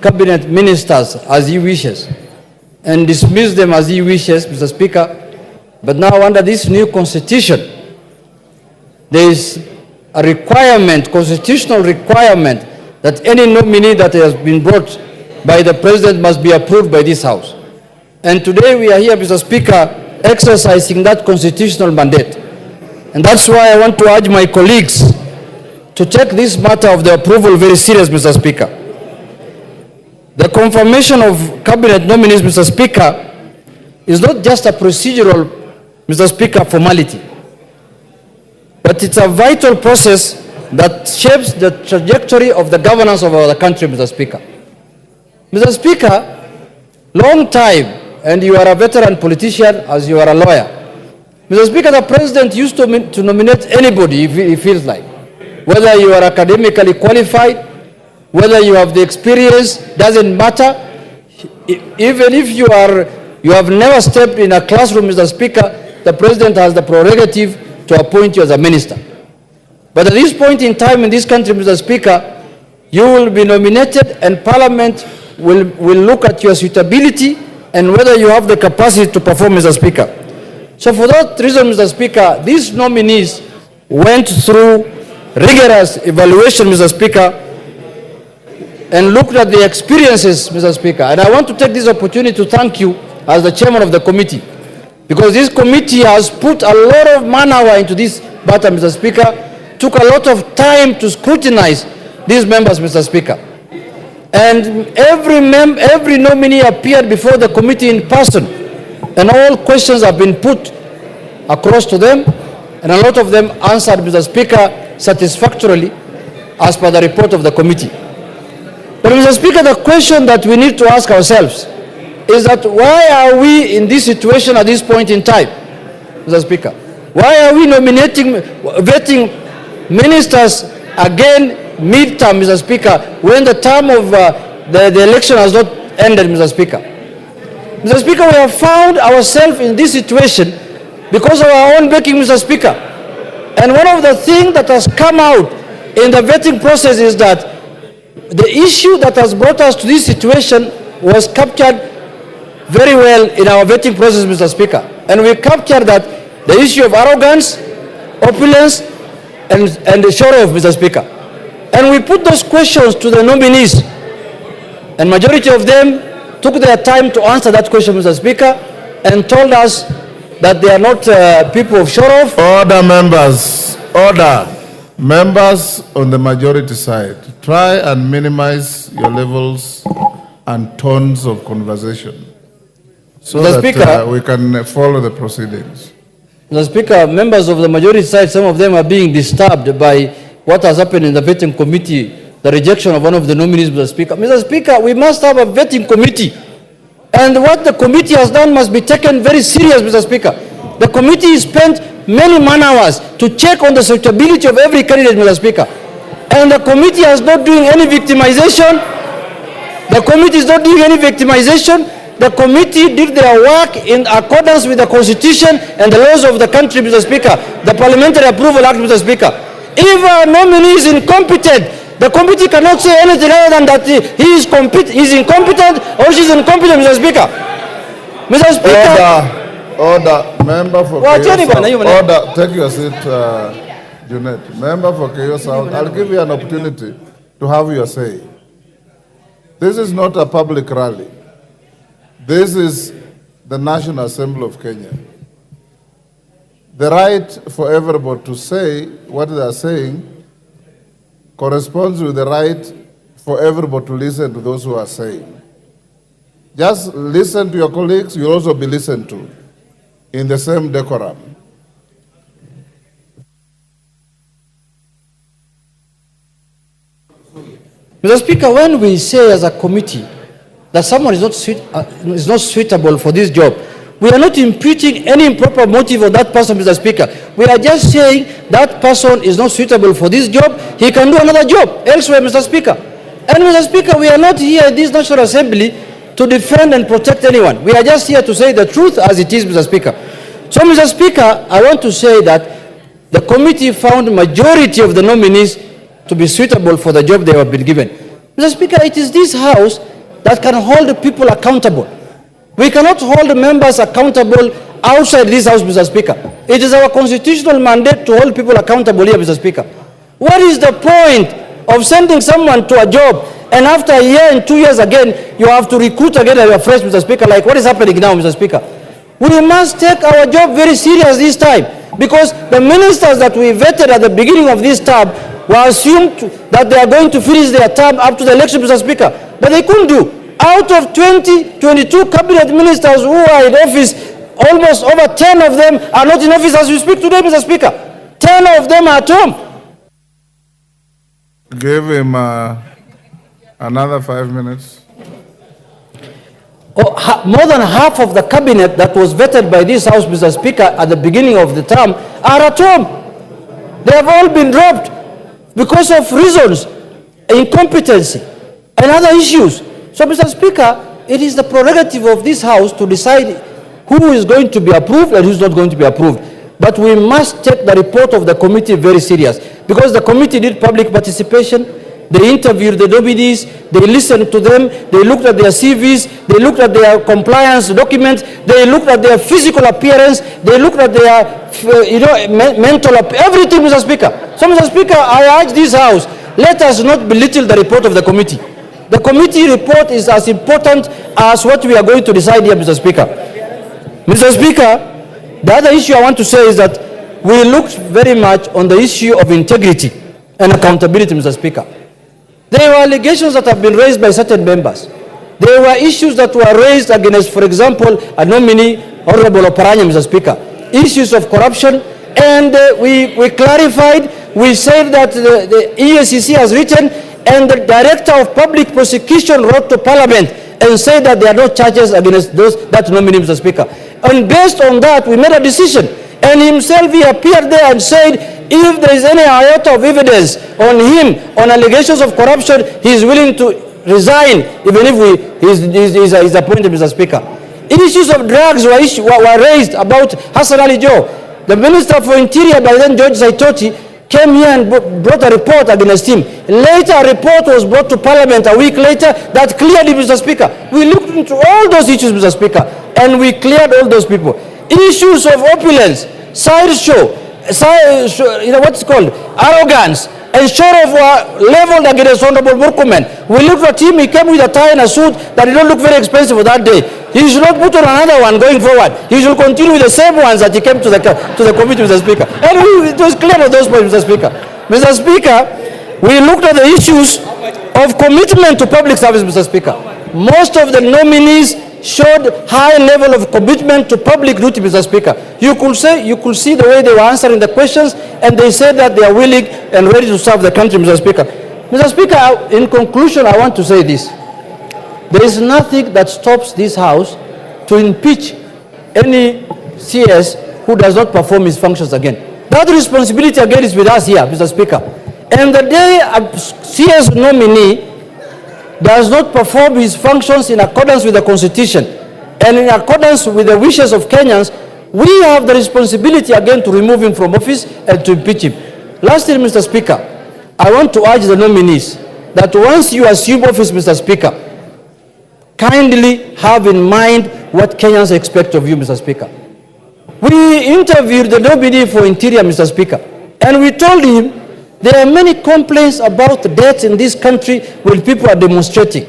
cabinet ministers as he wishes and dismiss them as he wishes, Mr. Speaker. But now under this new constitution, there is a requirement, constitutional requirement, that any nominee that has been brought by the President must be approved by this House. And today we are here, Mr. Speaker, exercising that constitutional mandate. And that's why I want to urge my colleagues to take this matter of the approval very serious, Mr. Speaker. The confirmation of cabinet nominees, Mr. Speaker, is not just a procedural, Mr. Speaker, formality, but it's a vital process that shapes the trajectory of the governance of our country, Mr. Speaker. Mr. Speaker, long time, and you are a veteran politician as you are a lawyer. Mr. Speaker, the President used to nominate anybody if he feels like. Whether you are academically qualified, whether you have the experience, doesn't matter. Even if you have never stepped in a classroom, Mr. Speaker, the President has the prerogative to appoint you as a minister. But at this point in time in this country, Mr. Speaker, you will be nominated and Parliament will look at your suitability and whether you have the capacity to perform, Mr. Speaker. So for that reason, Mr. Speaker, these nominees went through rigorous evaluation, Mr. Speaker, and looked at the experiences, Mr. Speaker. And I want to take this opportunity to thank you as the chairman of the committee, because this committee has put a lot of man-hour into this matter, Mr. Speaker, took a lot of time to scrutinize these members, Mr. Speaker. And every nominee appeared before the committee in person, and all questions have been put across to them, and a lot of them answered, Mr. Speaker, satisfactorily as per the report of the committee. But Mr. Speaker, the question that we need to ask ourselves is that why are we in this situation at this point in time, Mr. Speaker? Why are we vetting ministers again mid-term, Mr. Speaker, when the term of the election has not ended, Mr. Speaker? Mr. Speaker, we have found ourselves in this situation because of our own making, Mr. Speaker. And one of the things that has come out in the vetting process is that the issue that has brought us to this situation was captured very well in our vetting process, Mr. Speaker. And we captured that the issue of arrogance, opulence, and the show off, Mr. Speaker. And we put those questions to the nominees, and majority of them took their time to answer that question, Mr. Speaker, and told us that they are not people of show off. Order, members. Order. Members on the majority side, try and minimize your levels and tones of conversation so Mr. that Speaker, we can follow the proceedings. Mr. Speaker, members of the majority side, some of them are being disturbed by what has happened in the vetting committee, the rejection of one of the nominees, Mr. Speaker. Mr. Speaker, we must have a vetting committee. And what the committee has done must be taken very serious, Mr. Speaker. The committee spent many man-hours to check on the suitability of every candidate, Mr. Speaker. And the committee is not doing any victimization. The committee is not doing any victimization. The committee did their work in accordance with the Constitution and the laws of the country, Mr. Speaker. The Parliamentary Approval Act, Mr. Speaker. If a nominee is incompetent, the committee cannot say anything other than that he is incompetent or she is incompetent, Mr. Speaker. Mr. Speaker. Order. Member for Hiyo. Order. Take your seat, Junet. Member for Hiyo South. I'll give you an opportunity to have your say. This is not a public rally. This is the National Assembly of Kenya. The right for everybody to say what they are saying corresponds with the right for everybody to listen to those who are saying. Just listen to your colleagues, you'll also be listened to in the same decorum. Mr. Speaker, when we say as a committee that someone is not suitable for this job, we are not imputing any improper motive on that person, Mr. Speaker. We are just saying that person is not suitable for this job. He can do another job elsewhere, Mr. Speaker. And Mr. Speaker, we are not here in this National Assembly to defend and protect anyone. We are just here to say the truth as it is, Mr. Speaker. So, Mr. Speaker, I want to say that the committee found majority of the nominees to be suitable for the job they have been given. Mr. Speaker, it is this House that can hold people accountable. We cannot hold members accountable outside this House, Mr. Speaker. It is our constitutional mandate to hold people accountable here, Mr. Speaker. What is the point of sending someone to a job and after a year and 2 years again, you have to recruit again and refresh, Mr. Speaker, like what is happening now, Mr. Speaker? We must take our job very serious this time, because the ministers that we vetted at the beginning of this term were assumed that they are going to finish their term up to the election, Mr. Speaker. But they couldn't do. Out of 22 cabinet ministers who are in office, almost over 10 of them are not in office as we speak today, Mr. Speaker. 10 of them are at home. Give him another 5 minutes. More than half of the cabinet that was vetted by this House, Mr. Speaker, at the beginning of the term are at home. They have all been dropped because of reasons, incompetency, and other issues. So, Mr. Speaker, it is the prerogative of this House to decide who is going to be approved and who is not going to be approved. But we must take the report of the committee very serious, because the committee did public participation. They interviewed the nominees, they listened to them, they looked at their CVs, they looked at their compliance documents, they looked at their physical appearance, they looked at their mental everything, Mr. Speaker. So, Mr. Speaker, I urge this House, let us not belittle the report of the committee. The committee report is as important as what we are going to decide here, Mr. Speaker. Mr. Speaker, the other issue I want to say is that we looked very much on the issue of integrity and accountability, Mr. Speaker. There were allegations that have been raised by certain members. There were issues that were raised against, for example, a nominee, Honorable Oparanya, Mr. Speaker. Issues of corruption, and we clarified, we said that the EACC has written, and the Director of Public Prosecution wrote to Parliament and said that there are no charges against that nominee, Mr. Speaker. And based on that, we made a decision. And himself, he appeared there and said, if there is any iota of evidence on him, on allegations of corruption, he is willing to resign, even if he is appointed, Mr. Speaker. Issues of drugs were raised about Hassan Ali Joe. The Minister for Interior, by then George Saitoti, came here and brought a report against him. Later, a report was brought to Parliament a week later that clearly, Mr. Speaker, we looked into all those issues, Mr. Speaker, and we cleared all those people. Issues of opulence, sideshow, what's called arrogance, and sort of leveled against Honorable Murkomen. We looked at him, he came with a tie and a suit that did not look very expensive for that day. He should not put on another one going forward. He should continue with the same ones that he came to the committee, Mr. Speaker. And it was clear on those points, Mr. Speaker. Mr. Speaker, we looked at the issues of commitment to public service, Mr. Speaker. Most of the nominees showed high level of commitment to public duty, Mr. Speaker. You could see the way they were answering the questions, and they said that they are willing and ready to serve the country, Mr. Speaker. Mr. Speaker, in conclusion, I want to say this. There is nothing that stops this House to impeach any CS who does not perform his functions again. That responsibility again is with us here, Mr. Speaker. And the day a CS nominee does not perform his functions in accordance with the Constitution and in accordance with the wishes of Kenyans, we have the responsibility again to remove him from office and to impeach him. Lastly, Mr. Speaker, I want to urge the nominees that once you assume office, Mr. Speaker, kindly have in mind what Kenyans expect of you, Mr. Speaker. We interviewed the nominee for Interior, Mr. Speaker, and we told him there are many complaints about deaths in this country when people are demonstrating.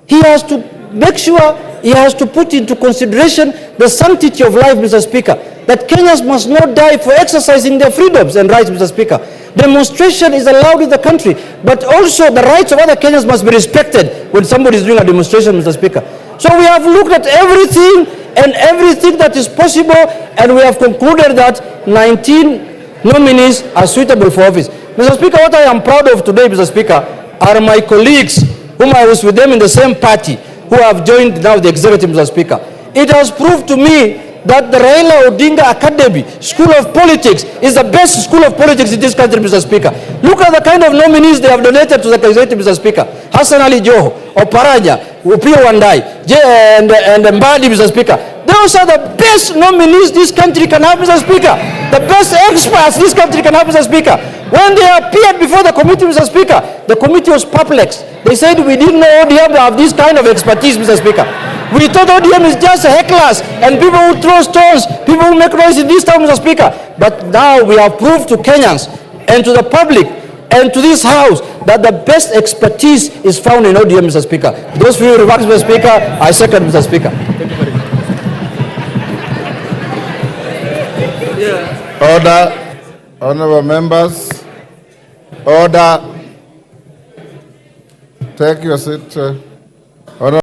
He has to make sure, he has to put into consideration the sanctity of life, Mr. Speaker, that Kenyans must not die for exercising their freedoms and rights, Mr. Speaker. Demonstration is allowed in the country, but also the rights of other Kenyans must be respected when somebody is doing a demonstration, Mr. Speaker. So we have looked at everything and everything that is possible, and we have concluded that 19 nominees are suitable for office. Mr. Speaker, what I am proud of today, Mr. Speaker, are my colleagues whom I was with them in the same party who have joined now the executive, Mr. Speaker. It has proved to me that the Raila Odinga Academy School of Politics is the best school of politics in this country, Mr. Speaker. Look at the kind of nominees they have donated to the candidate, Mr. Speaker. Hassan Ali Joho, Oparanya, Upio Wandai, and Mbadi, Mr. Speaker. Those are the best nominees this country can have, Mr. Speaker. The best experts this country can have, Mr. Speaker. When they appeared before the committee, Mr. Speaker, the committee was perplexed. They said, we didn't know ODM have this kind of expertise, Mr. Speaker. We thought ODM is just hecklers and people who throw stones, people who make noise in this town, Mr. Speaker. But now we have proved to Kenyans and to the public and to this House that the best expertise is found in ODM, Mr. Speaker. Those few remarks, Mr. Speaker, I second, Mr. Speaker. Thank you very much. Order. Honorable members. Order. Take your seat.